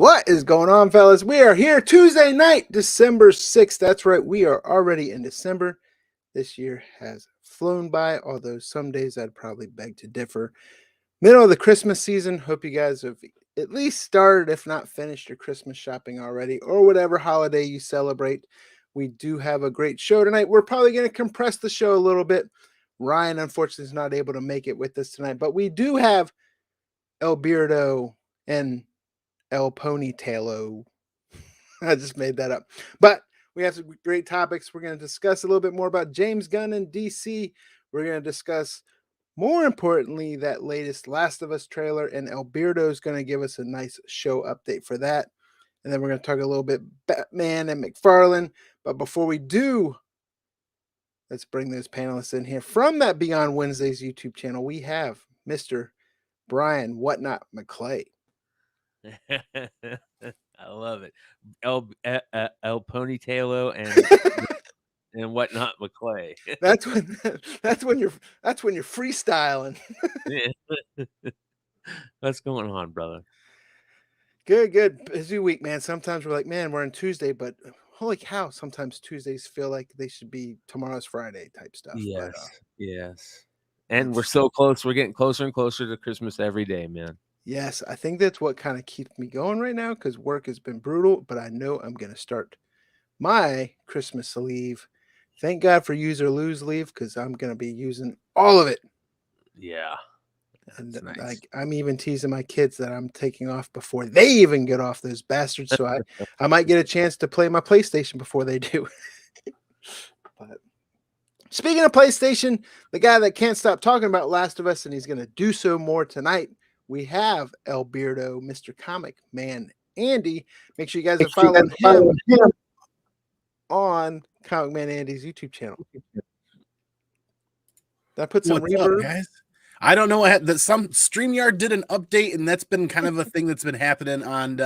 What is going on, fellas? We are here Tuesday night, December 6th. That's right, we are already in December. This year has flown by, although some days I'd probably beg to differ. Middle of the Christmas season. Hope you guys have at least started, if not finished, your Christmas shopping already, or whatever holiday you celebrate. We do have a great show tonight. We're probably going to compress the show a little bit. Ryan, unfortunately, is not able to make it with us tonight, but we do have El Beardo and El Ponytailo. I just made that up. But we have some great topics. We're going to discuss a little bit more about James Gunn and DC. We're going to discuss, more importantly, that latest Last of Us trailer, and Alberto is going to give us a nice show update for that. And then we're going to talk a little bit Batman and McFarlane. But before we do, let's bring those panelists in here. From that Beyond Wednesdays YouTube channel, we have Mr. Brian Whatnot McClay. I love it. El Ponytailo and Whatnot McClay. That's when you're freestyling. What's going on, brother? Good. Busy week, man. Sometimes we're like, man, we're on Tuesday, but holy cow, sometimes Tuesdays feel like they should be tomorrow's Friday type stuff. Yes, but, yes. And we're so close. We're getting closer and closer to Christmas every day, man. Yes, I think that's what kind of keeps me going right now, because work has been brutal, but I know I'm going to start my Christmas leave. Thank God for use or lose leave, because I'm going to be using all of it. Yeah. And nice. I'm even teasing my kids that I'm taking off before they even get off, those bastards. So I might get a chance to play my PlayStation before they do. But speaking of PlayStation, the guy that can't stop talking about Last of Us, and he's going to do so more tonight, we have El Beardo, Mr. Comic Man Andy. Make sure you guys are following him on Comic Man Andy's YouTube channel. Did I put some reverb? Up, guys? I don't know what some StreamYard did an update, and that's been kind of a thing that's been happening on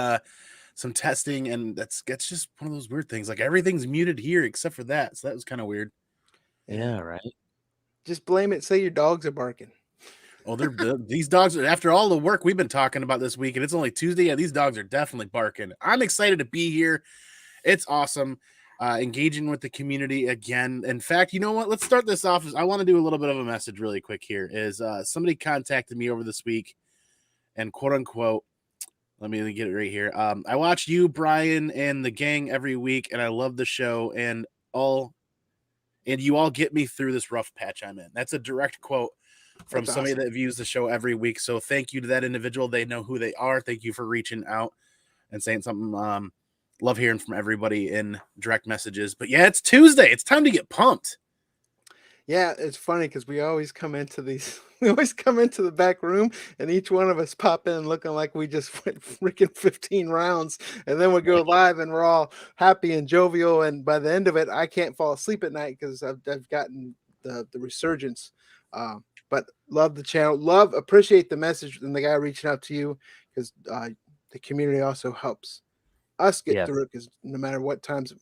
some testing, and that's just one of those weird things. Like everything's muted here except for that, so that was kind of weird. Yeah, right. Just blame it. Say your dogs are barking. Oh, these dogs are, after all the work we've been talking about this week, and it's only Tuesday. Yeah, these dogs are definitely barking. I'm excited to be here. It's awesome. Engaging with the community again. In fact, you know what? Let's start this off. I want to do a little bit of a message really quick here. Is somebody contacted me over this week, and quote unquote, let me get it right here. I watch you, Brian, and the gang every week, and I love the show, and you all get me through this rough patch I'm in. That's a direct quote from somebody that views the show every week. So thank you to that individual. They know who they are. Thank you for reaching out and saying something. Love hearing from everybody in direct messages. But yeah, it's Tuesday. It's time to get pumped. Yeah, it's funny because we always come into the back room, and each one of us pop in looking like we just went freaking 15 rounds, and then we go live and we're all happy and jovial. And by the end of it, I can't fall asleep at night because I've gotten the resurgence. But love the channel, appreciate the message and the guy reaching out to you, because the community also helps us get through it, because no matter what times,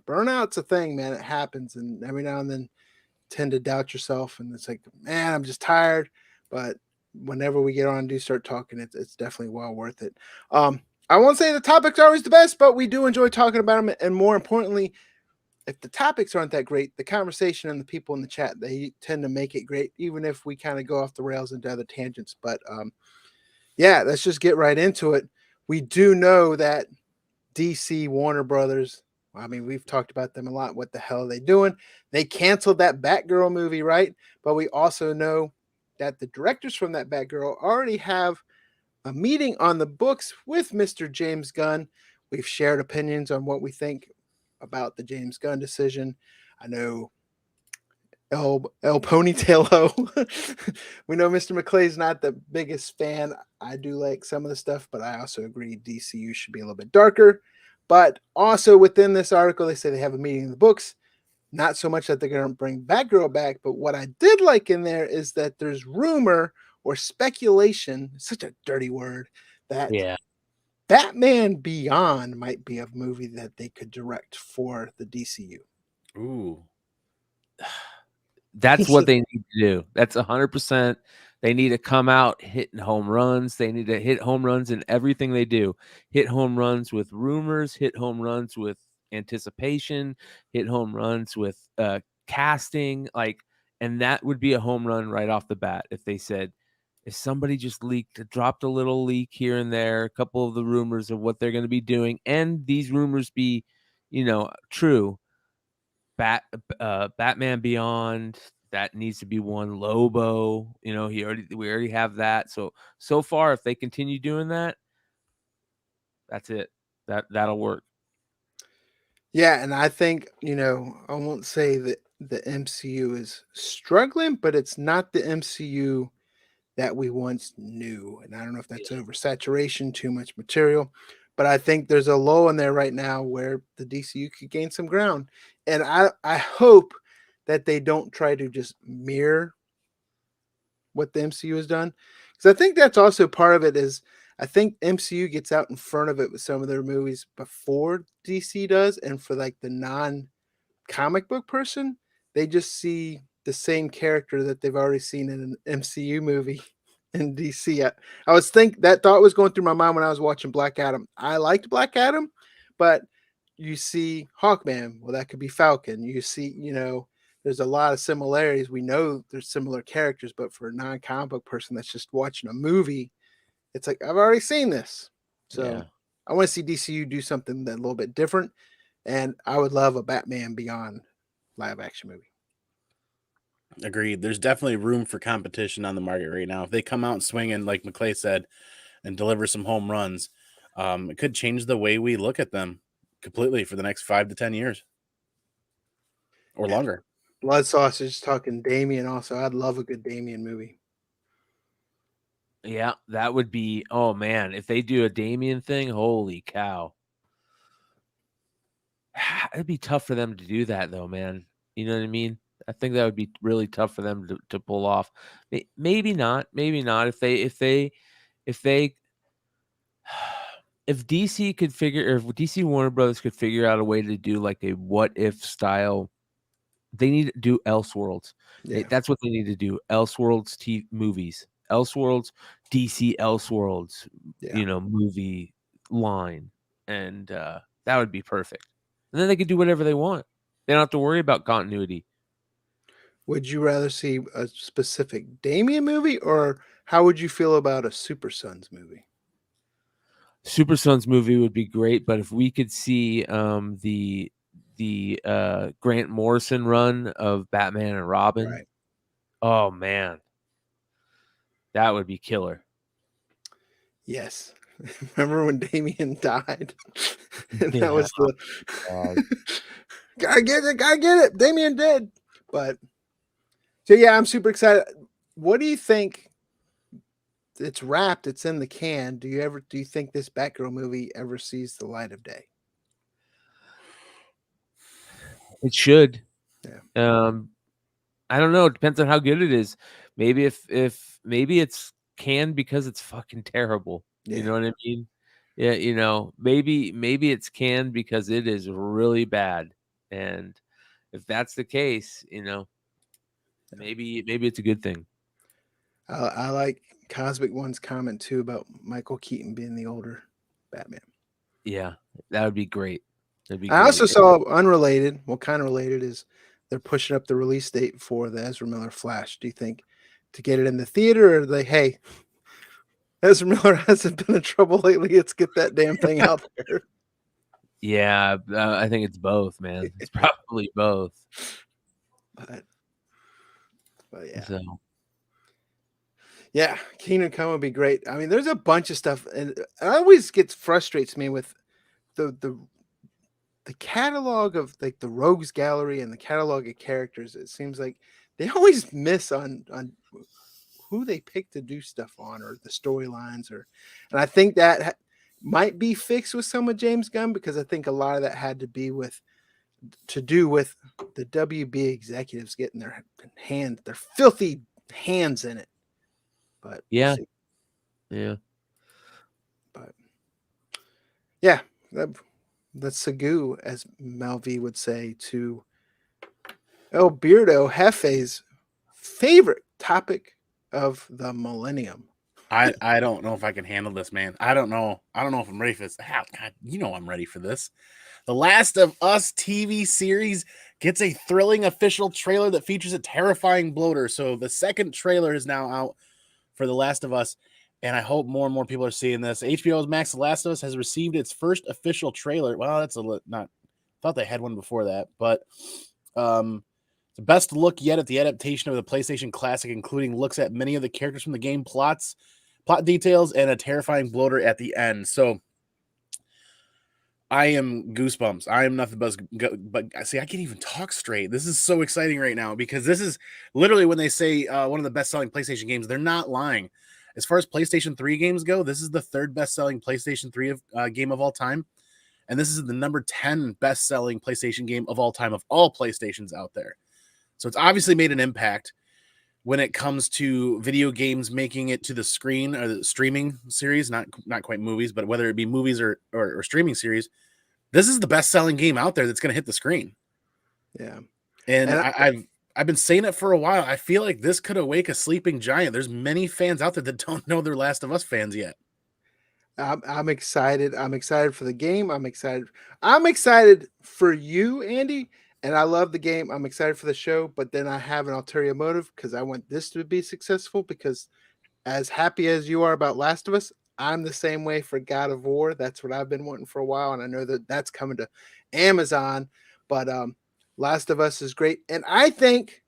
burnout's a thing, man. It happens, and every now and then tend to doubt yourself, and it's like, man, I'm just tired. But whenever we get on and do start talking, it's definitely well worth it. I won't say the topics are always the best, but we do enjoy talking about them. And more importantly, if the topics aren't that great, the conversation and the people in the chat, they tend to make it great, even if we kind of go off the rails into other tangents. But yeah, let's just get right into it. We do know that DC, Warner Brothers, I mean, we've talked about them a lot. What the hell are they doing? They canceled that Batgirl movie, right? But we also know that the directors from that Batgirl already have a meeting on the books with Mr. James Gunn. We've shared opinions on what we think about the James Gunn decision. I know El Ponytailo. We know Mr. McClay's not the biggest fan. I do like some of the stuff, but I also agree DCU should be a little bit darker. But also within this article, they say they have a meeting in the books. Not so much that they're going to bring Batgirl back, but what I did like in there is that there's rumor or speculation, such a dirty word, that Batman Beyond might be a movie that they could direct for the DCU. Ooh. That's what they need to do. That's 100%. They need to come out hitting home runs. They need to hit home runs in everything they do. Hit home runs with rumors, hit home runs with anticipation, hit home runs with casting, and that would be a home run right off the bat if they said, if somebody just dropped a little leak here and there, a couple of the rumors of what they're going to be doing, and these rumors be, true. Batman Beyond, that needs to be one. Lobo, we already have that. So far, if they continue doing that, that's it. That'll work. Yeah, and I think, I won't say that the MCU is struggling, but it's not the MCU that we once knew. And I don't know if that's oversaturation, too much material, but I think there's a lull in there right now where the DCU could gain some ground. And I hope that they don't try to just mirror what the MCU has done. Because I think that's also part of it is I think MCU gets out in front of it with some of their movies before DC does. And for like the non comic book person, they just see the same character that they've already seen in an MCU movie in DC. That thought was going through my mind when I was watching Black Adam. I liked Black Adam, but you see Hawkman, well, that could be Falcon. You see, there's a lot of similarities. We know there's similar characters, but for a non-comic book person that's just watching a movie, it's like, I've already seen this. So I want to see DCU do something that a little bit different. And I would love a Batman Beyond live action movie. Agreed. There's definitely room for competition on the market right now. If they come out swinging, like McClay said, and deliver some home runs, it could change the way we look at them completely for the next 5 to 10 years or longer. Blood Sausage talking Damien also. I'd love a good Damien movie. Yeah, that would be, oh man, if they do a Damien thing, holy cow. It'd be tough for them to do that though, man. You know what I mean? I think that would be really tough for them to pull off. Maybe not. Maybe not. If DC could figure, or if DC Warner Brothers could figure out a way to do like a what if style, they need to do Elseworlds. Yeah. That's what they need to do. Elseworlds movies. Elseworlds, DC Elseworlds, movie line. And that would be perfect. And then they could do whatever they want. They don't have to worry about continuity. Would you rather see a specific Damien movie, or how would you feel about a Super Sons movie? Super Sons movie would be great, but if we could see the Grant Morrison run of Batman and Robin, right. Oh man, that would be killer. Yes. Remember when Damien died? And that was the gotta get it. Damien dead. But so yeah, I'm super excited. What do you think? It's wrapped, it's in the can. Do you think this Batgirl movie ever sees the light of day? It should. Yeah. I don't know. It depends on how good it is. Maybe if maybe it's canned because it's fucking terrible. Yeah. You know what I mean? Yeah, maybe it's canned because it is really bad. And if that's the case, maybe it's a good thing. I like Cosmic One's comment too about Michael Keaton being the older Batman. Yeah, that would be great. I also saw unrelated, well, kind of related, is they're pushing up the release date for the Ezra Miller Flash. Do you think to get it in the theater, or hey, Ezra Miller hasn't been in trouble lately, let's get that damn thing out there? Yeah, I think it's both, man. It's probably both. But yeah. So. Yeah, Kingdom Come would be great. I mean, there's a bunch of stuff, and it always frustrates me with the catalog of like the Rogues Gallery and the catalog of characters. It seems like they always miss on who they pick to do stuff on, or the storylines, and I think that might be fixed with some of James Gunn, because I think a lot of that had to do with the WB executives getting their filthy hands in it. But yeah, but yeah, that's Sagoo, as Mel V would say, to El Beardo Hefe's favorite topic of the millennium. I don't know if I can handle this, man. I don't know. I don't know if I'm ready for this. God, you know I'm ready for this. The Last of Us TV series gets a thrilling official trailer that features a terrifying bloater. So the second trailer is now out for The Last of Us, and I hope more and more people are seeing this. HBO's Max The Last of Us has received its first official trailer. Well, that's not. Thought they had one before that, but the best look yet at the adaptation of the PlayStation Classic, including looks at many of the characters from the game, plot details, and a terrifying bloater at the end. So I am goosebumps. I am nothing but see, I can't even talk straight. This is so exciting right now because this is literally when they say one of the best-selling PlayStation games. They're not lying. As far as PlayStation 3 games go, this is the third best-selling PlayStation 3 game of all time, and this is the number 10 best-selling PlayStation game of all time of all PlayStations out there. So it's obviously made an impact when it comes to video games making it to the screen or the streaming series, not quite movies, but whether it be movies or streaming series, this is the best-selling game out there that's going to hit the screen. Yeah. And I've been saying it for a while. I feel like this could awake a sleeping giant. There's many fans out there that don't know they're Last of Us fans yet. I'm excited. I'm excited for the game. I'm excited for you, Andy. And I love the game. I'm excited for the show, but then I have an ulterior motive because I want this to be successful. Because as happy as you are about Last of Us, I'm the same way for God of War. That's what I've been wanting for a while, and I know that that's coming to Amazon. But Last of Us is great, and I think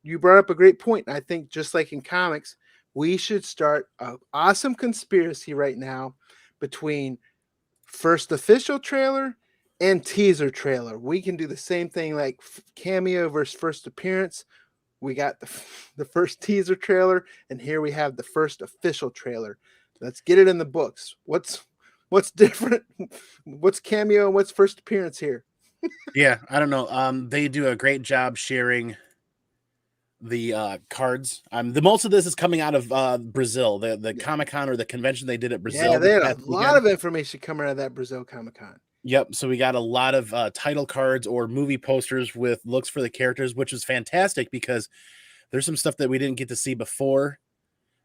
you brought up a great point. I think just like in comics, we should start an awesome conspiracy right now between first official trailer and teaser trailer. We can do the same thing like cameo versus first appearance. We got the first teaser trailer, and here we have the first official trailer. Let's get it in the books. What's different? What's cameo and what's first appearance here? Yeah, I don't know. They do a great job sharing the cards. The most of this is coming out of Brazil, the Comic-Con or the convention they did at Brazil. Yeah, they had a lot of information coming out of that Brazil Comic-Con. Yep. So we got a lot of title cards or movie posters with looks for the characters, which was fantastic because there's some stuff that we didn't get to see before.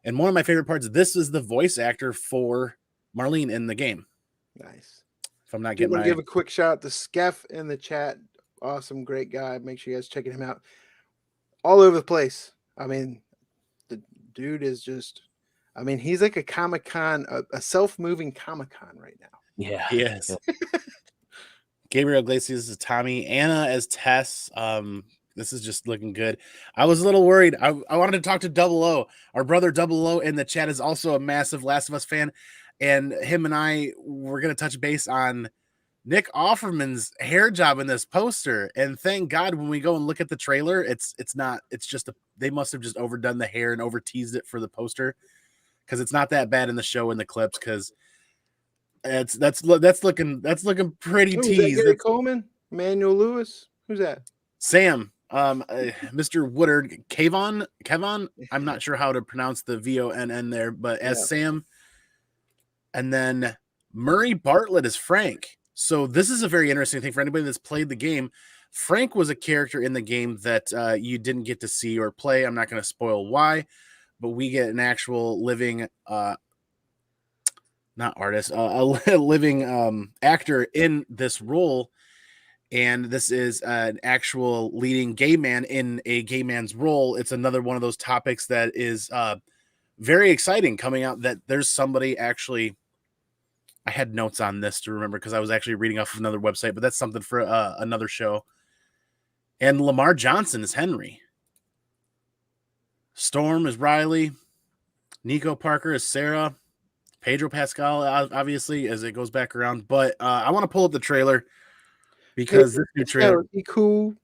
And one of my favorite parts, this is the voice actor for Marlene in the game. Nice. If I'm not getting getting give a quick shout out to Skeff in the chat. Awesome, great guy. Make sure you guys checking him out. All over the place. I mean, the dude is just, I mean, he's like a Comic-Con, a self-moving Comic-Con right now. Yeah. Yes. Gabriel Iglesias is Tommy. Anna as Tess. This is just looking good. I was a little worried. I wanted to talk to Double O. Our brother Double O in the chat is also a massive Last of Us fan. And him and I were going to touch base on Nick Offerman's hair job in this poster. And thank God when we go and look at the trailer, it's just they must have just overdone the hair and over teased it for the poster. Because it's not that bad in the show and the clips, because that's looking pretty teased. Gary Coleman, Emmanuel Lewis, who's that? Sam, Mr. Woodard, Kevon. I'm not sure how to pronounce the VONN there, but as Sam, and then Murray Bartlett is Frank. So this is a very interesting thing for anybody that's played the game. Frank was a character in the game that you didn't get to see or play. I'm not going to spoil why, but we get an actual living, not artist, a living actor in this role. And this is an actual leading gay man in a gay man's role. It's another one of those topics that is very exciting coming out, that there's somebody actually, I had notes on this to remember because I was actually reading off of another website, but that's something for another show. And Lamar Johnson is Henry. Storm is Riley. Nico Parker is Sarah. Pedro Pascal, obviously, as it goes back around. But I want to pull up the trailer because this new trailer. Is he cool?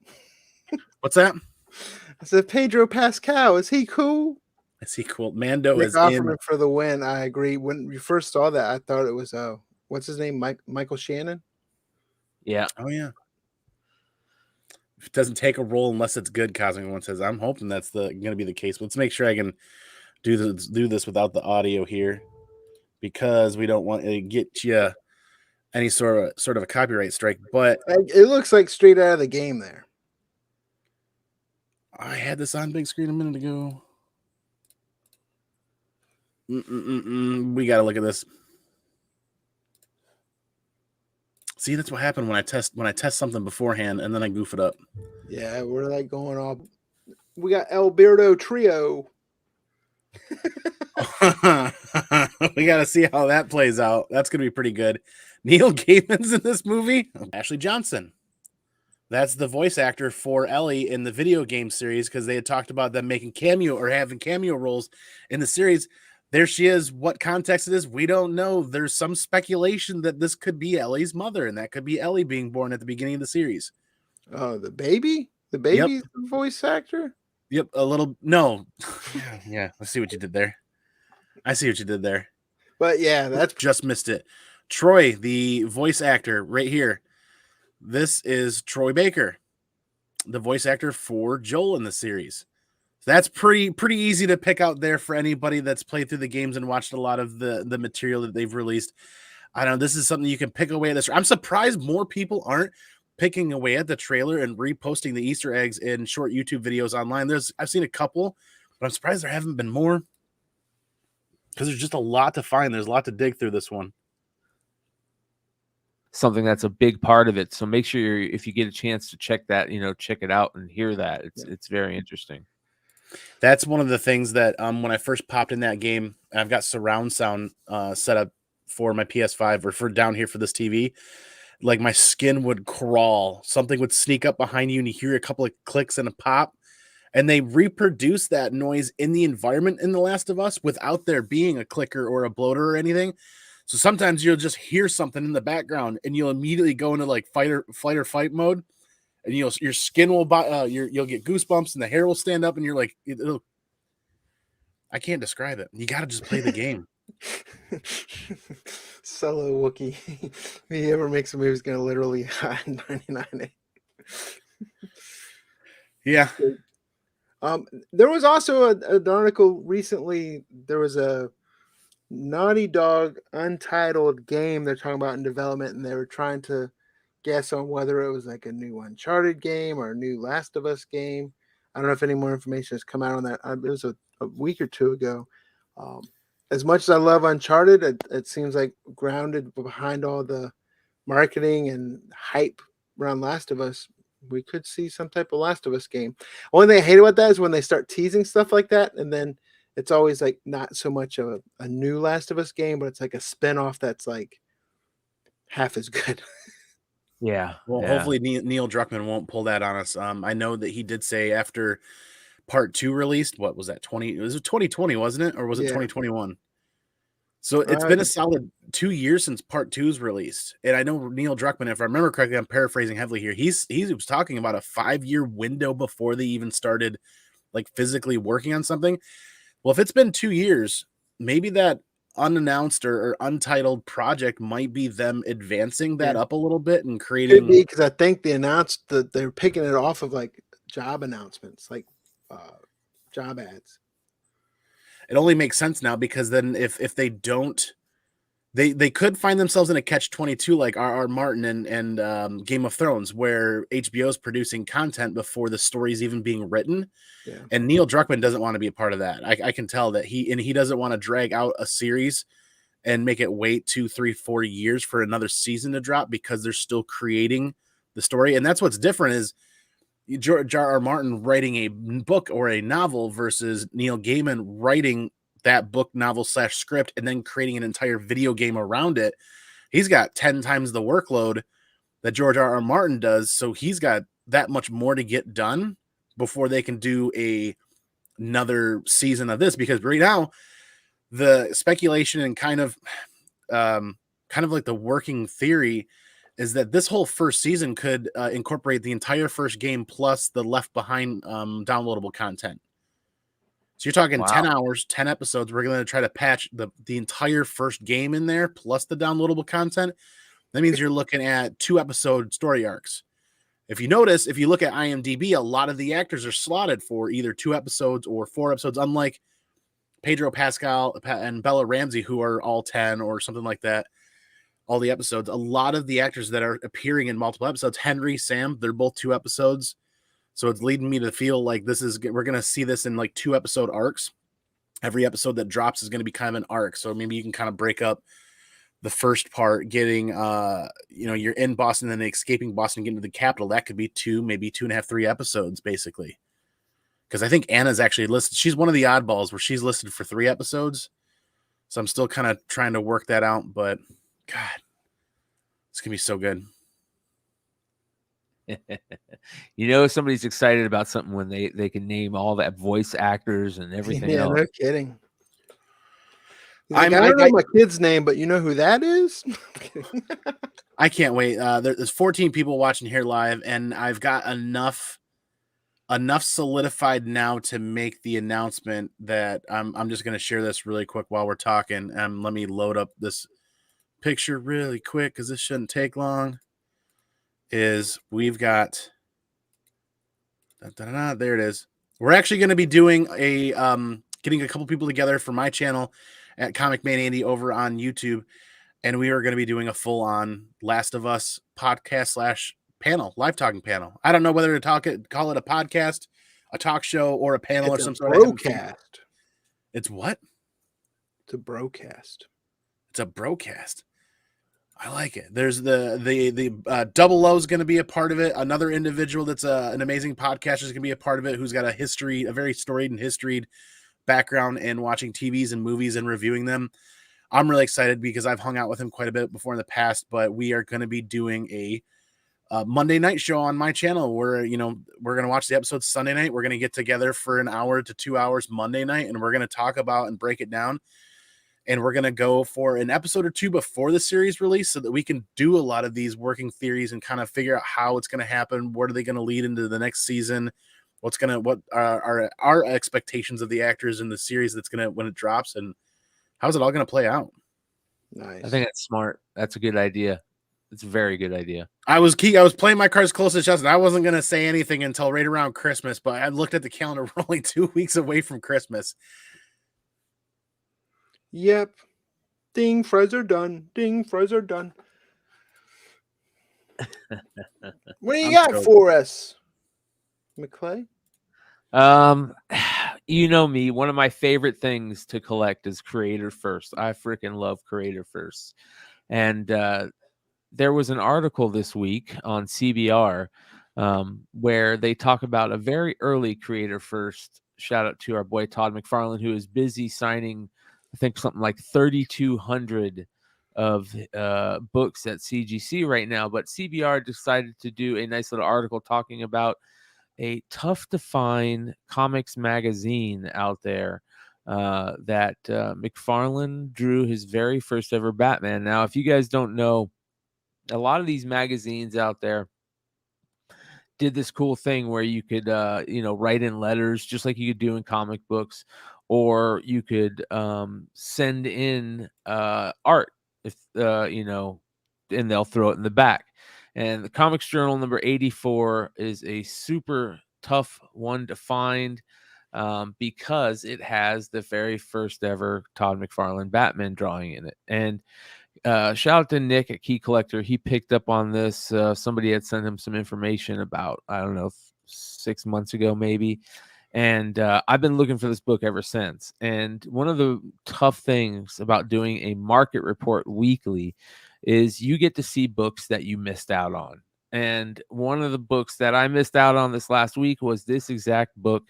What's that? I said Pedro Pascal. Is he cool? Is he cool? Mando Nick is Offerman in for the win. I agree. When you first saw that, I thought it was what's his name? Michael Shannon. Yeah. Oh yeah. If it doesn't take a role unless it's good, Cosmic One says. I'm hoping that's going to be the case. Let's make sure I can do this without the audio here, because we don't want to get you any sort of a copyright strike. But It looks like straight out of the game there. I had this on big screen a minute ago. We got to look at this. See, that's what happened when I test something beforehand and then I goof it up. Yeah, we're like going off. We got Alberto Trio. We got to see how that plays out. That's going to be pretty good. Neil Gaiman's in this movie. Ashley Johnson. That's the voice actor for Ellie in the video game series, because they had talked about them making cameo or having cameo roles in the series. There she is. What context it is, we don't know. There's some speculation that this could be Ellie's mother, and that could be Ellie being born at the beginning of the series. Oh, the baby? The baby's the voice actor? Yep, a little. No. Yeah, I see what you did there. But yeah, that's just missed it. Troy, the voice actor right here. This is Troy Baker, the voice actor for Joel in the series. That's pretty easy to pick out there for anybody that's played through the games and watched a lot of the material that they've released. I don't know. This is something you can pick away at this. I'm surprised more people aren't picking away at the trailer and reposting the Easter eggs in short YouTube videos online. I've seen a couple, but I'm surprised there haven't been more, because there's just a lot to find. There's a lot to dig through this one. Something that's a big part of it. So make sure if you get a chance to check that, check it out and hear that. It's very interesting. That's one of the things that when I first popped in that game, I've got surround sound set up for my PS5 or for down here for this TV. Like my skin would crawl. Something would sneak up behind you and you hear a couple of clicks and a pop. And they reproduce that noise in the environment in The Last of Us without there being a clicker or a bloater or anything. So sometimes you'll just hear something in the background and you'll immediately go into like flight or fight mode, and your skin will you'll get goosebumps and the hair will stand up and you're like, I can't describe it. You got to just play the game. Solo Wookie. If he ever makes a movie, he's going to literally hide 99. Yeah. There was also an article recently. There was a Naughty Dog untitled game they're talking about in development, and they were trying to guess on whether it was like a new Uncharted game or a new Last of Us game. I don't know if any more information has come out on that. It was a week or two ago. As much as I love Uncharted, it seems like grounded behind all the marketing and hype around Last of Us, we could see some type of Last of Us game. Only thing I hate about that is when they start teasing stuff like that, and then it's always like not so much of a new Last of Us game, but it's like a spinoff that's like half as good. Yeah. Well, hopefully Neil Druckmann won't pull that on us. I know that he did say after Part 2 released, what was that? 2020, wasn't it? Or was it 2021? So it's been a solid 2 years since Part 2's released. And I know Neil Druckmann, if I remember correctly, I'm paraphrasing heavily here, he was talking about a 5-year window before they even started like physically working on something. Well, if it's been 2 years, maybe that unannounced or untitled project might be them advancing that up a little bit and creating. Could be, because I think they announced that they're picking it off of like job announcements, like job ads. It only makes sense now, because then if they don't, they could find themselves in a catch-22 like R.R. Martin and Game of Thrones, where HBO is producing content before the story's even being written. Yeah. And Neil Druckmann doesn't want to be a part of that. I can tell that he doesn't want to drag out a series and make it wait 2, 3, 4 years for another season to drop, because they're still creating the story. And that's what's different is George R.R. Martin writing a book or a novel versus Neil Gaiman writing that book, novel / script, and then creating an entire video game around it. He's got 10 times the workload that George R.R. Martin does. So he's got that much more to get done before they can do another season of this, because right now the speculation and kind of like the working theory is that this whole first season could incorporate the entire first game plus the left behind downloadable content. So you're talking 10 hours, 10 episodes. We're going to try to patch the entire first game in there plus the downloadable content. That means you're looking at 2-episode story arcs. If you notice, if you look at IMDb, a lot of the actors are slotted for either 2 episodes or 4 episodes, unlike Pedro Pascal and Bella Ramsey, who are all 10 or something like that. All the episodes. A lot of the actors that are appearing in multiple episodes, Henry, Sam, they're both 2 episodes. So it's leading me to feel like we're going to see this in like 2-episode arcs. Every episode that drops is going to be kind of an arc. So maybe you can kind of break up the first part, getting, you're in Boston and then escaping Boston, getting to the capital. That could be 2, maybe 2.5, 3 episodes, basically. Because I think Anna's actually listed. She's one of the oddballs where she's listed for 3 episodes. So I'm still kind of trying to work that out. But God, it's going to be so good. Somebody's excited about something when they can name all that voice actors and everything else. No kidding. Like, I don't know my kid's name, but you know who that is? I can't wait. There's 14 people watching here live, and I've got enough solidified now to make the announcement that I'm just going to share this really quick while we're talking. Let me load up this picture really quick because this shouldn't take long. We've got there it is. We're actually going to be doing getting a couple people together for my channel at Comic Man Andy over on YouTube, and we are going to be doing a full-on Last of Us podcast / panel, live talking panel. I don't know whether to call it a podcast, a talk show, or a panel or some sort of broadcast. It's what? It's a broadcast. It's a broadcast. I like it. There's the Double O is going to be a part of it. Another individual that's an amazing podcaster is going to be a part of it, who's got a very storied and historied background in watching TVs and movies and reviewing them. I'm really excited because I've hung out with him quite a bit before in the past, but we are going to be doing a Monday night show on my channel where, we're going to watch the episodes Sunday night. We're going to get together for an hour to 2 hours Monday night, and we're going to talk about and break it down. And we're going to go for an episode or 2 before the series release so that we can do a lot of these working theories and kind of figure out how it's going to happen. What are they going to lead into the next season? What are our expectations of the actors in the series when it drops, and how's it all going to play out? Nice. I think that's smart. That's a good idea. It's a very good idea. I was playing my cards close to chest, and I wasn't going to say anything until right around Christmas, but I looked at the calendar. We're only 2 weeks away from Christmas. Yep. Ding, fries are done. Ding, fries are done. What do you got for us, McClay? You know me. One of my favorite things to collect is Creator First. I freaking love Creator First. And there was an article this week on CBR where they talk about a very early Creator First. Shout out to our boy Todd McFarlane, who is busy signing, I think, something like 3,200 of books at CGC right now. But CBR decided to do a nice little article talking about a tough to find comics magazine out there that McFarlane drew his very first ever Batman. Now, if you guys don't know, a lot of these magazines out there did this cool thing where you could, write in letters just like you could do in comic books, or you could send in art if, and they'll throw it in the back. And the Comics Journal number 84 is a super tough one to find because it has the very first ever Todd McFarlane Batman drawing in it. And shout out to Nick at Key Collector. He picked up on this. Somebody had sent him some information about, 6 months ago, maybe. And I've been looking for this book ever since. And one of the tough things about doing a market report weekly is you get to see books that you missed out on. And one of the books that I missed out on this last week was this exact book.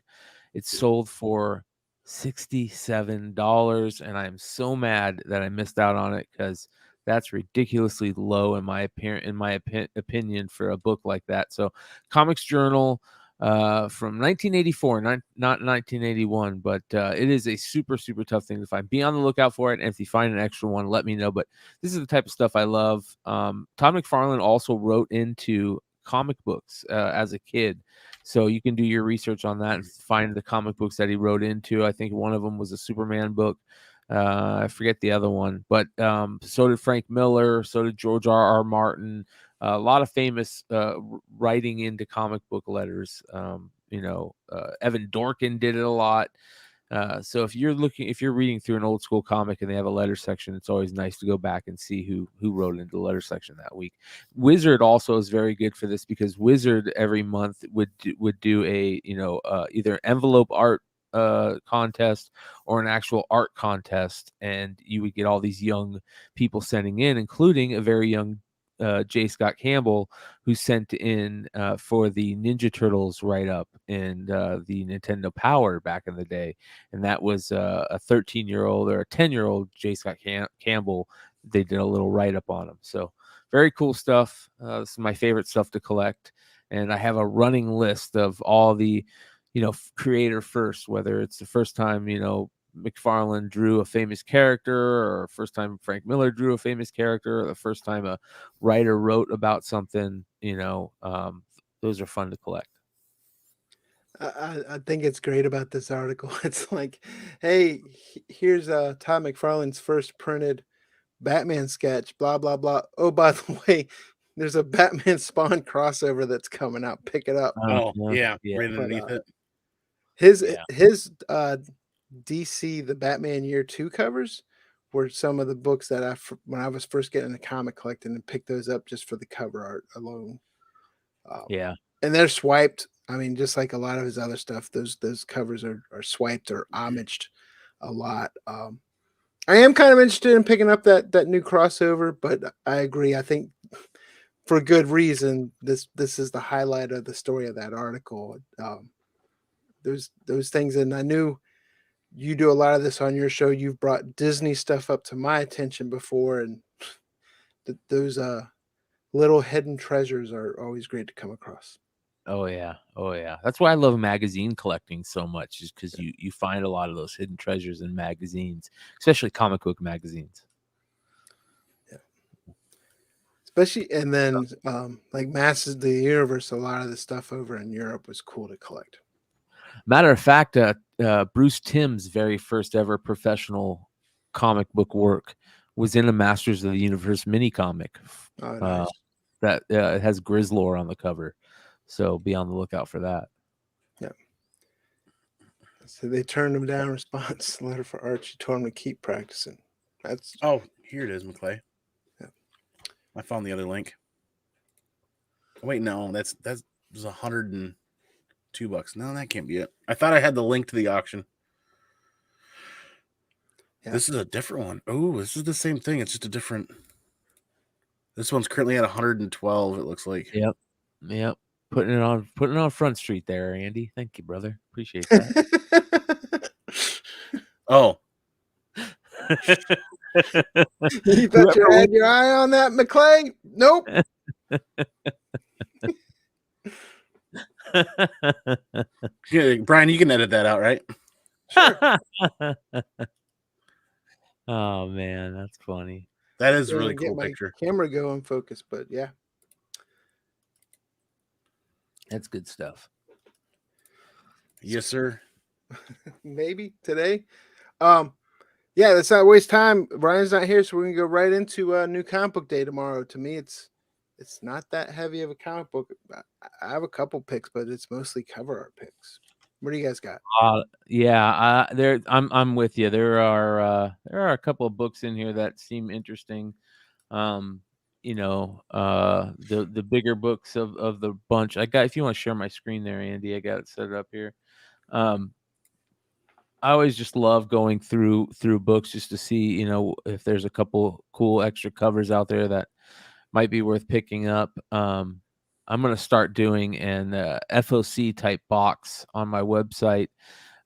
It sold for $67, and I'm so mad that I missed out on it because that's ridiculously low in my opinion for a book like that. So Comics Journal from 1984, not 1981, but it is a super, super tough thing to find. Be on the lookout for it, and if you find an extra one, let me know. But this is the type of stuff I love. Todd McFarlane also wrote into comic books as a kid, so you can do your research on that and find the comic books that he wrote into. I think one of them was a Superman book. I forget the other one, but so did Frank Miller, so did George R.R. Martin. A lot of famous writing into comic book letters. Evan Dorkin did it a lot. So if you're reading through an old school comic and they have a letter section, it's always nice to go back and see who wrote into the letter section that week. Wizard also is very good for this because Wizard every month would do a either envelope art contest or an actual art contest, and you would get all these young people sending in, including a very young J. Scott Campbell, who sent in for the Ninja Turtles write-up in the Nintendo Power back in the day. And that was a 13-year-old or a 10-year-old J. Scott Campbell. They did a little write-up on him. So very cool stuff. This is my favorite stuff to collect. And I have a running list of all the, creator first, whether it's the first time, McFarlane drew a famous character, or first time Frank Miller drew a famous character, or the first time a writer wrote about something. Those are fun to collect. I think it's great about this article. It's like, hey, here's Todd McFarlane's first printed Batman sketch, blah, blah, blah. Oh, by the way, there's a Batman Spawn crossover that's coming out. Pick it up. Oh, yeah. Yeah. Right underneath it. His DC, the Batman Year 2 covers were some of the books that when I was first getting into comic collecting, and picked those up just for the cover art alone. Yeah. And they're swiped. I mean, just like a lot of his other stuff, those covers are swiped or homaged a lot. I am kind of interested in picking up that new crossover, but I agree. I think for good reason, this is the highlight of the story of that article. Those things, and I knew you do a lot of this on your show. You've brought Disney stuff up to my attention before, and those little hidden treasures are always great to come across. Oh yeah. That's why I love magazine collecting so much, is because you find a lot of those hidden treasures in magazines, especially comic book magazines. Yeah. Especially, and then like Masters of the Universe, a lot of the stuff over in Europe was cool to collect. Matter of fact, Bruce Timm's very first ever professional comic book work was in a Masters of the Universe mini comic. Oh, nice. That it has Grizzlor on the cover, so be on the lookout for that. Yeah. So they turned him down. Response letter for Archie, told him to keep practicing. That's here it is, McClay. Yeah. I found the other link. Wait, no, that's was $102. No, that can't be it. I thought I had the link to the auction. Yeah. This is a different one. Oh, this is the same thing. It's just a different. This one's currently at 112. It looks like. Yep. Putting it on Front Street there, Andy. Thank you, brother. Appreciate that. Oh. You bet you had your eye on that, McClay? Nope. Yeah, Brian, you can edit that out, right? Sure. Oh man, that's funny. That is a really cool picture. Camera go in focus, but yeah. That's good stuff. Yes, sir. Maybe today. Yeah, let's not waste time. Brian's not here, so we're gonna go right into a new comic book day tomorrow. To me, it's not that heavy of a comic book. I have a couple picks, but it's mostly cover art picks. What do you guys got? I'm with you. There are a couple of books in here that seem interesting. The bigger books of the bunch. If you want to share my screen there, Andy, I got it set up here. I always just love going through books just to see, if there's a couple cool extra covers out there that might be worth picking up. I'm going to start doing an FOC type box on my website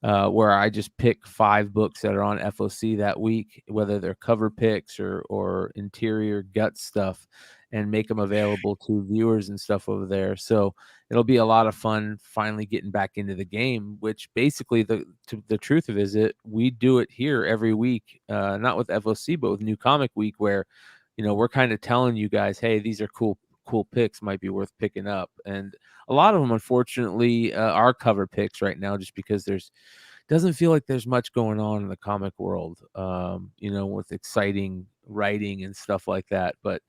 where I just pick 5 books that are on FOC that week, whether they're cover picks or interior gut stuff, and make them available to viewers and stuff over there. So it'll be a lot of fun finally getting back into the game, which basically the truth of it is we do it here every week, not with FOC, but with New Comic Week, where, we're kind of telling you guys, hey, these are cool picks, might be worth picking up. And a lot of them, unfortunately, are cover picks right now, just because doesn't feel like there's much going on in the comic world, with exciting writing and stuff like that. But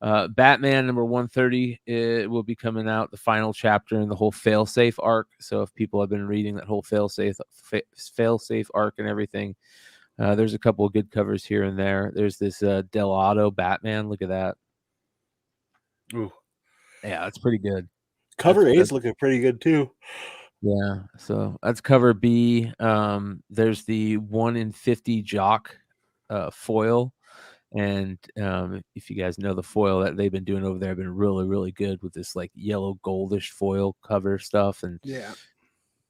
Batman number 130 it will be coming out, the final chapter in the whole failsafe arc. So if people have been reading that whole failsafe arc and everything, there's a couple of good covers here and there. There's this Delato Batman. Look at that. Ooh. Yeah, that's pretty good. Cover A is looking pretty good too. Yeah, so that's cover B. There's the 1 in 50 jock foil. And if you guys know the foil that they've been doing over there, have been really, really good with this like yellow goldish foil cover stuff and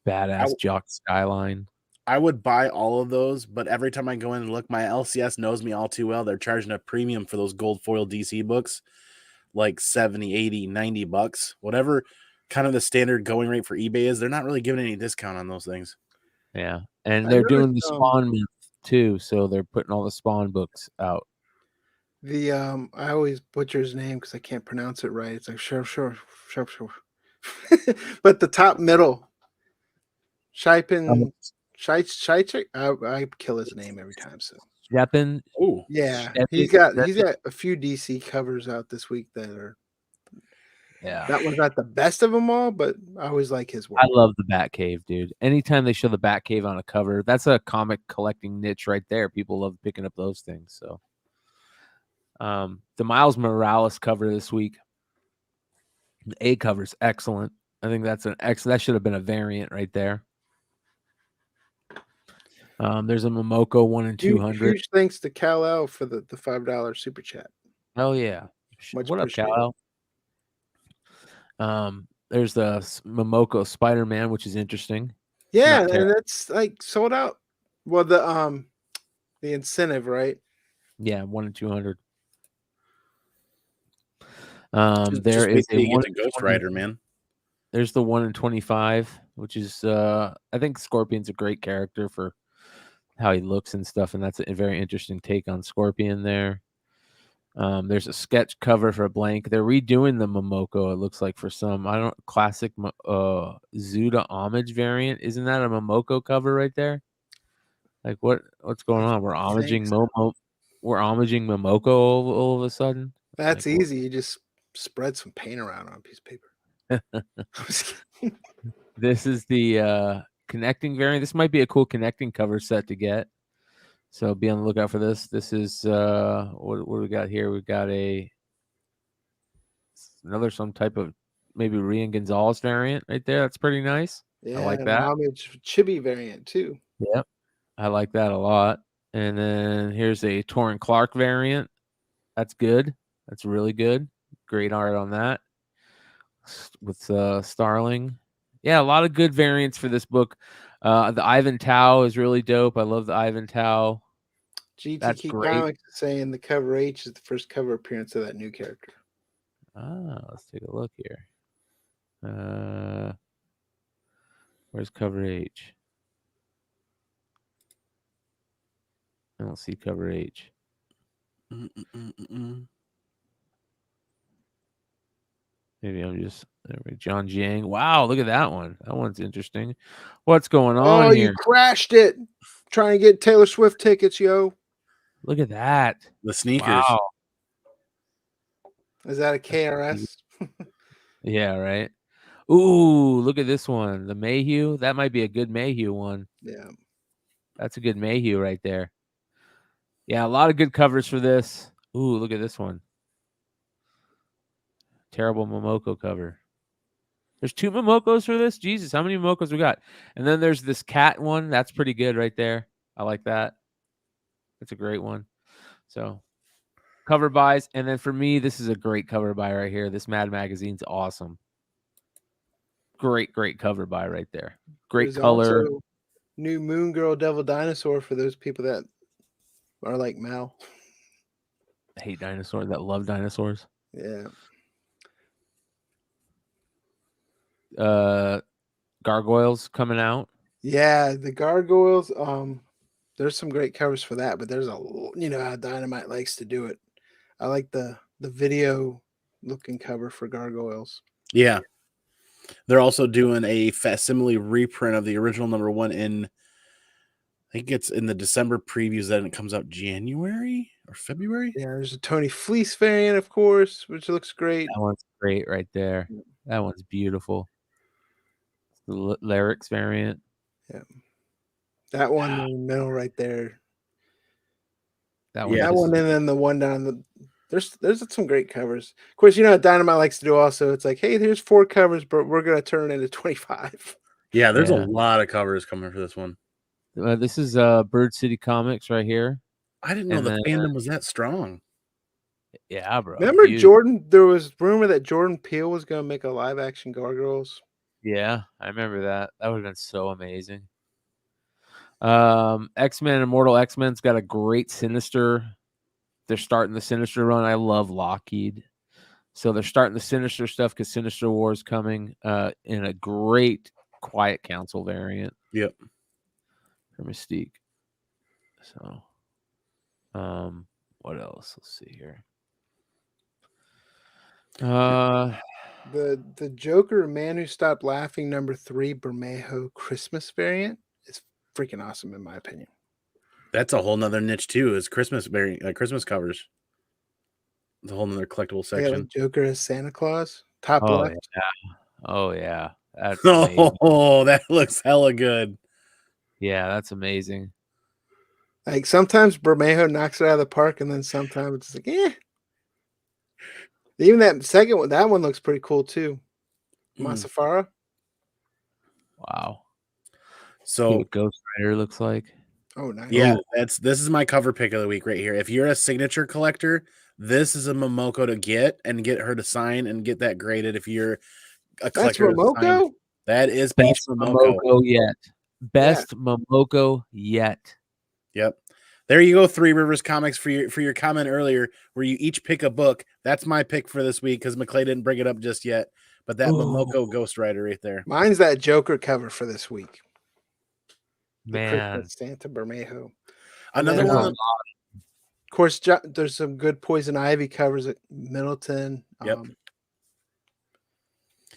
badass jock skyline. I would buy all of those, but every time I go in and look, my LCS knows me all too well. They're charging a premium for those gold foil DC books, like 70, 80, 90 bucks, whatever kind of the standard going rate for eBay is. They're not really giving any discount on those things. Yeah, and they're doing the Spawn month too, so they're putting all the Spawn books out. The I always butcher his name because I can't pronounce it right. It's like sure. But the top middle, Shaipen, I kill his name every time. So Shepin. Oh yeah, he's got a few DC covers out this week that are. Yeah, that one's not the best of them all, but I always like his work. I love the Batcave, dude. Anytime they show the Batcave on a cover, that's a comic collecting niche right there. People love picking up those things. So. The Miles Morales cover this week, the A cover is excellent. I think that's an excellent. That should have been a variant right there. There's a Momoko 1 in 200. Huge thanks to Kal-El for the $5 super chat. Oh yeah, what up, Kal-El? There's the Momoko Spider-Man, which is interesting. Yeah, and that's like sold out. Well, the incentive, right? Yeah, 1 in 200. There is a one Ghost Rider, man. There's the 1 in 25, which is I think Scorpion's a great character for how he looks and stuff, and that's a very interesting take on Scorpion there. There's a sketch cover for a blank. They're redoing the Momoko, it looks like, for some classic Zuda homage variant. Isn't that a Momoko cover right there? Like what's going on? We're homaging Momoko all of a sudden. That's like, easy. You just spread some paint around on a piece of paper. This is the connecting variant. This might be a cool connecting cover set to get. So be on the lookout for this. This is what do we got here? We've got some type of maybe Rian Gonzalez variant right there. That's pretty nice. Yeah, I like that. Homage Chibi variant too. Yep. I like that a lot. And then here's a Torrin Clark variant. That's good. That's really good. Great art on that. With Starling. Yeah, a lot of good variants for this book. The Ivan Tao is really dope. I love the Ivan Tao. GTK Comics is saying the cover H is the first cover appearance of that new character. Let's take a look here. Where's cover H? I don't see cover H. Maybe I'm just John Jiang. Wow, look at that one. That one's interesting. What's going on here? You crashed it. Trying to get Taylor Swift tickets, yo. Look at that. The sneakers. Wow. Is that a KRS? Yeah, right. Ooh, look at this one. The Mayhew. That might be a good Mayhew one. Yeah. That's a good Mayhew right there. Yeah, a lot of good covers for this. Ooh, look at this one. Terrible Momoko cover. There's 2 Momokos for this? Jesus, how many Momokos we got? And then there's this cat one. That's pretty good right there. I like that. That's a great one. So, cover buys. And then for me, this is a great cover buy right here. This Mad Magazine's awesome. Great cover buy right there. Great color. New Moon Girl Devil Dinosaur for those people that are like Mal. I hate dinosaurs that love dinosaurs. Yeah. Gargoyles coming out. Yeah, the Gargoyles. There's some great covers for that, but there's how Dynamite likes to do it. I like the video looking cover for Gargoyles. Yeah. They're also doing a facsimile reprint of the original #1 in, I think it's in the December previews, then it comes out January or February. Yeah, there's a Tony Fleece variant, of course, which looks great. That one's great right there. That one's beautiful. The lyrics variant. Yeah, that one in the middle right there. That Yeah. That one, and then the one down the. There's some great covers. Of course, you know what Dynamite likes to do also. It's like, hey, here's 4 covers, but we're gonna turn it into 25. Yeah, there's Yeah. a lot of covers coming for this one. This is Bird City Comics right here. I didn't know And the then- fandom was that strong. Yeah, bro. Remember huge. Jordan? There was rumor that Jordan Peele was gonna make a live action Gargoyles. Yeah, I remember that. That would have been so amazing. X-Men, Immortal X-Men's got a great Sinister. They're starting the Sinister run. I love Lockheed. So they're starting the Sinister stuff because Sinister War is coming in a great Quiet Council variant. Yep. For Mystique. So, what else? Let's see here. The Joker Man Who Stopped Laughing #3 Bermejo Christmas variant is freaking awesome in my opinion. That's a whole nother niche too. Is Christmas Christmas covers. The whole nother collectible Yeah, section. like Joker as Santa Claus. Top left. Yeah. Oh yeah. That's amazing. Oh, that looks hella good. Yeah, that's amazing. Like sometimes Bermejo knocks it out of the park, and then sometimes it's like, eh. Even that second one, that one looks pretty cool too. Masafara. Wow. See So what Ghost Rider looks like. Oh, nice. yeah, this is my cover pick of the week right here. If you're a signature collector, this is a Momoko to get and get her to sign and get that graded. If you're a That's collector, Momoko. that is Peach Best Momoko. Momoko yet. Best Momoko yet. Yep. There you go, Three Rivers Comics for your comment earlier, where you each pick a book. That's my pick for this week because McClay didn't bring it up just yet. But that Momoko Ghost Rider right there. Mine's that Joker cover for this week. The Man. Christmas Santa Bermejo. Another then, one. of course, there's some good Poison Ivy covers at Middleton. Yep.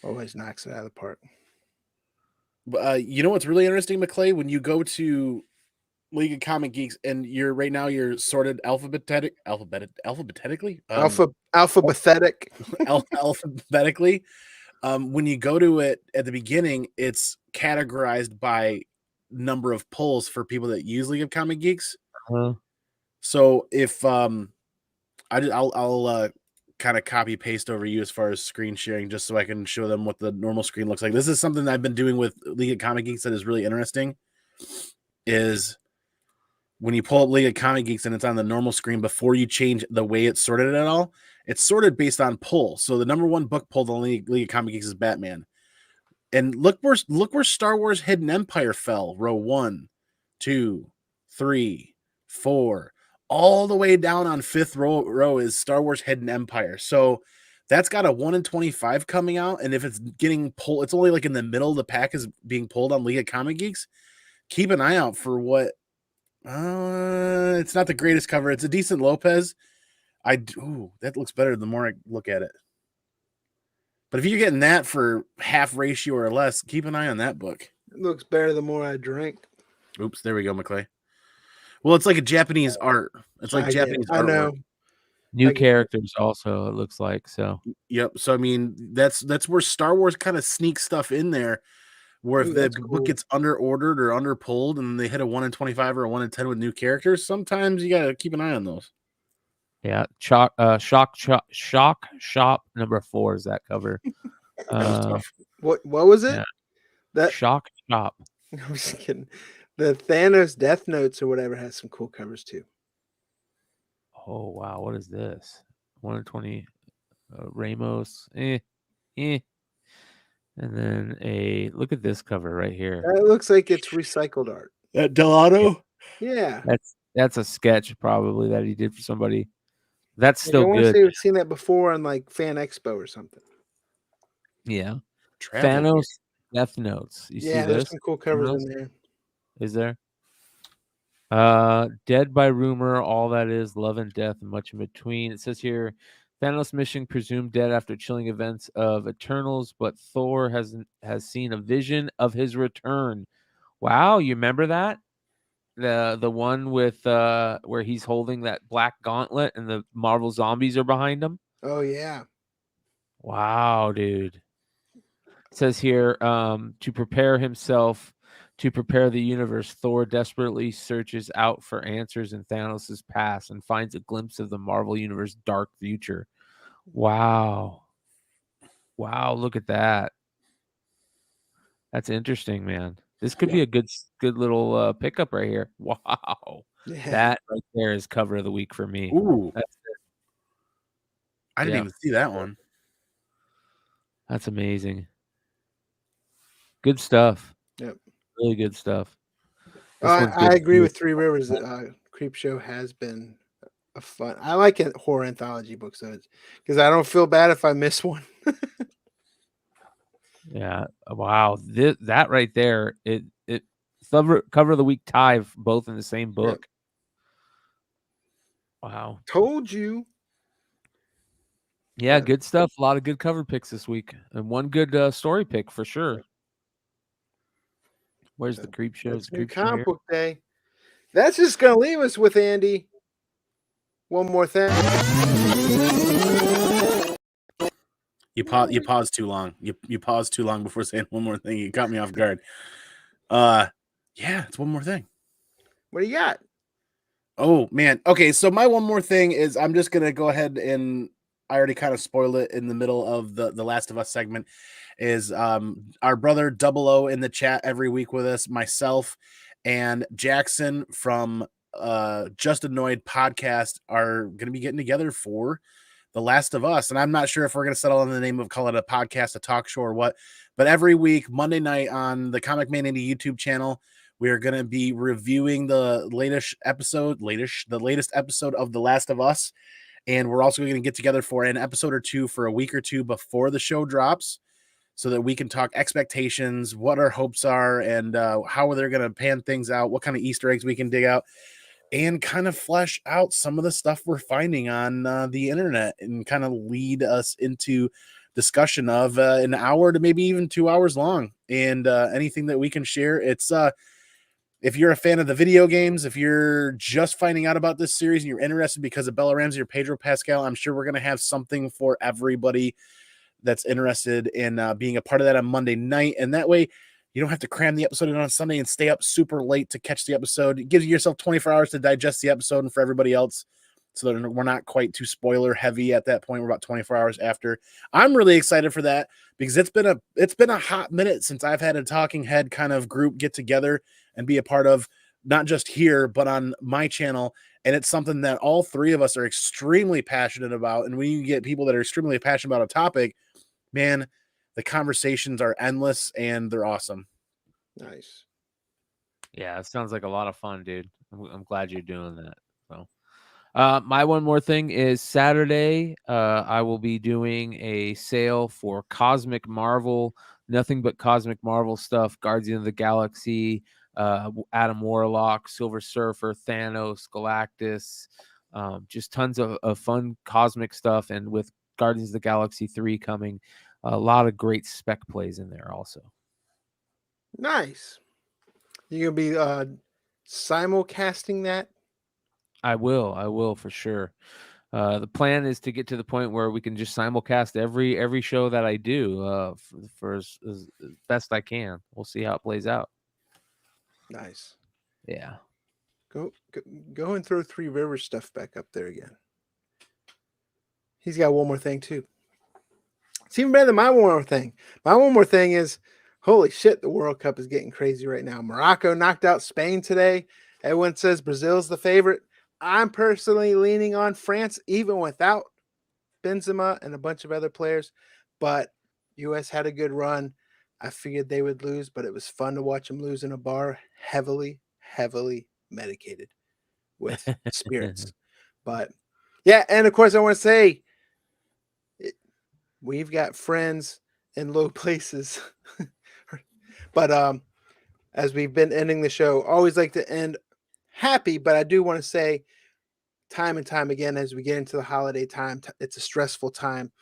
Always knocks it out of the park. You know what's really interesting, McClay? When you go to League of Comic Geeks and you're sorted alphabetically. Alphabetically. When you go to it at the beginning, it's categorized by number of polls for people that use League of Comic Geeks. So if I'll kind of copy paste over you as far as screen sharing, just so I can show them what the normal screen looks like. This is something that I've been doing with League of Comic Geeks that is really interesting. Is when you pull up League of Comic Geeks and it's on the normal screen, before you change the way it's sorted at all, it's sorted based on pull. So the number 1 book pulled on League of Comic Geeks is Batman. And look where Star Wars Hidden Empire fell. Row 1, 2, 3, 4. All the way down on 5th row is Star Wars Hidden Empire. So that's got a 1 in 25 coming out. And if it's getting pulled, it's only like in the middle of the pack is being pulled on League of Comic Geeks. Keep an eye out for what. It's not the greatest cover. It's a decent Lopez. That looks better the more I look at it. But if you're getting that for half ratio or less, keep an eye on that book. It looks better the more I drink. Oops, there we go, McClay. Well, it's like a Japanese art. It's like Japanese art. I know. New characters also, it looks like. So yep. So I mean, that's where Star Wars kind of sneaks stuff in there. Where if the book gets under ordered or under pulled and they hit a 1 in 25 or a 1 in 10 with new characters, sometimes you gotta keep an eye on those. Yeah, Shock Shop #4 is that cover. What was it? Yeah. That Shock Shop. I was just kidding. The Thanos Death Notes or whatever has some cool covers too. Oh wow, what is this? 1 in 20 Ramos. And then look at this cover right here. That looks like it's recycled art. That Delano? Yeah. That's a sketch probably that he did for somebody. That's still good. I want to say we've seen that before on like Fan Expo or something. Yeah. Thanos Death Notes. You see this? There's some cool covers in there. Is there? Dead by Rumor, All That Is, Love and Death, and Much in Between. It says here, Thanos mission presumed dead after chilling events of Eternals, but Thor has seen a vision of his return. Wow, you remember that? The one with where he's holding that black gauntlet and the Marvel zombies are behind him. Oh yeah. Wow, dude. It says here, to prepare the universe, Thor desperately searches out for answers in Thanos' past and finds a glimpse of the Marvel Universe dark future. Wow. Wow, look at that. That's interesting, man. This could be a good little pickup right here. Wow. Yeah. That right there is cover of the week for me. Ooh, That's I didn't yeah. even see that one. That's amazing. Good stuff. Yep. Really good stuff. This one's I good agree too. with Three Rivers. Creep Show has been a fun. I like it, horror anthology books because I don't feel bad if I miss one. Yeah. Wow. That right there, it cover of the week tie both in the same book. Wow. Told you. Yeah, good stuff. A lot of good cover picks this week, and one good story pick for sure. Where's the Creep Show? That's The new Creep Show comic here. book day. That's just gonna leave us with Andy. One more thing. You paused too long. You paused too long before saying one more thing. You caught me off guard. Yeah, it's one more thing. What do you got? Oh man. Okay, so my one more thing is I'm just gonna go ahead and I already kind of spoiled it in the middle of the Last of Us segment. Is our brother Double O in the chat every week with us, myself and Jackson from Just Annoyed podcast are gonna be getting together for The Last of Us. And I'm not sure if we're gonna settle on the name of call it a podcast, a talk show, or what, but every week, Monday night on the Comic Man Indie YouTube channel, we are going to be reviewing the latest episode of The Last of Us. And we're also going to get together for an episode or two for a week or two before the show drops so that we can talk expectations, what our hopes are, and how they're going to pan things out, what kind of Easter eggs we can dig out, and kind of flesh out some of the stuff we're finding on the internet and kind of lead us into discussion of an hour to maybe even 2 hours long. And anything that we can share, it's if you're a fan of the video games, if you're just finding out about this series and you're interested because of Bella Ramsey or Pedro Pascal, I'm sure we're going to have something for everybody that's interested in being a part of that on Monday night. And that way you don't have to cram the episode in on Sunday and stay up super late to catch the episode. It gives yourself 24 hours to digest the episode, and for everybody else, so that we're not quite too spoiler heavy at that point. We're about 24 hours after. I'm really excited for that because it's been a hot minute since I've had a talking head kind of group get together and be a part of, not just here, but on my channel. And it's something that all three of us are extremely passionate about. And when you get people that are extremely passionate about a topic, man, the conversations are endless and they're awesome. Nice. Yeah, it sounds like a lot of fun, dude. I'm glad you're doing that. So, my one more thing is Saturday. I will be doing a sale for Cosmic Marvel, nothing but Cosmic Marvel stuff. Guardian of the Galaxy, Adam Warlock, Silver Surfer, Thanos, Galactus, just tons of fun cosmic stuff. And with Guardians of the Galaxy 3 coming, a lot of great spec plays in there also. Nice. You gonna be simulcasting that? I will for sure. The plan is to get to the point where we can just simulcast every show that I do for as best I can. We'll see how it plays out. Nice. Yeah. Go and throw Three Rivers stuff back up there again. He's got one more thing too. It's even better than my one more thing. My one more thing is, holy shit, the World Cup is getting crazy right now. Morocco knocked out Spain today. Everyone says Brazil's the favorite. I'm personally leaning on France, even without Benzema and a bunch of other players. But U.S. had a good run. I figured they would lose, but it was fun to watch them lose in a bar, heavily medicated with spirits. But yeah, and of course I want to say we've got friends in low places. But as we've been ending the show, always like to end happy, but I do want to say time and time again, as we get into the holiday time, it's a stressful time.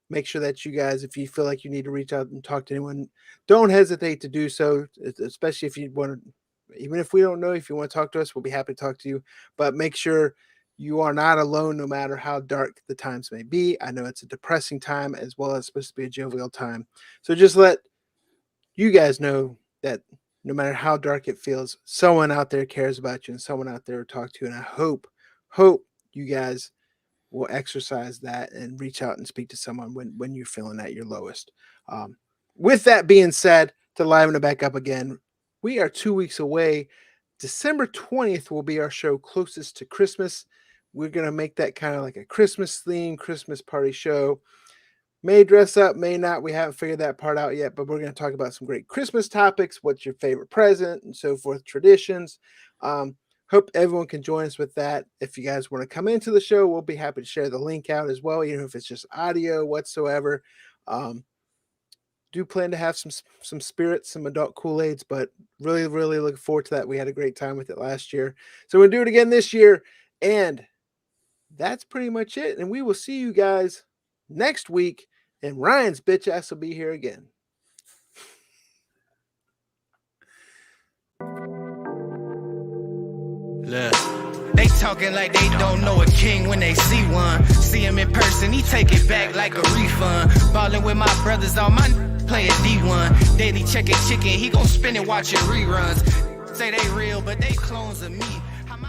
Make sure that you guys, if you feel like you need to reach out and talk to anyone, don't hesitate to do so, especially if you want to Even if we don't know, if you want to talk to us, we'll be happy to talk to you. But make sure you are not alone, no matter how dark the times may be. I know it's a depressing time as well as supposed to be a jovial time. So just let you guys know that no matter how dark it feels, someone out there cares about you and someone out there will talk to you. And I hope you guys will exercise that and reach out and speak to someone when you're feeling at your lowest. With that being said, to liven it back up again, we are 2 weeks away. December 20th will be our show closest to Christmas. We're going to make that kind of like a Christmas theme, Christmas party show. May dress up, may not. We haven't figured that part out yet, but we're going to talk about some great Christmas topics. What's your favorite present and so forth, traditions. Hope everyone can join us with that. If you guys want to come into the show, we'll be happy to share the link out as well, even if it's just audio whatsoever. Do plan to have some spirits, some adult Kool-Aids, but really, really looking forward to that. We had a great time with it last year. So we'll do it again this year. And that's pretty much it. And we will see you guys next week. And Ryan's bitch ass will be here again. Look. They talking like they don't know a king when they see one. See him in person, he take it back like a refund. Ballin' with my brothers, all my playing D1. Daily checking chicken, he gon' spin it watching reruns. Say they real, but they clones of me.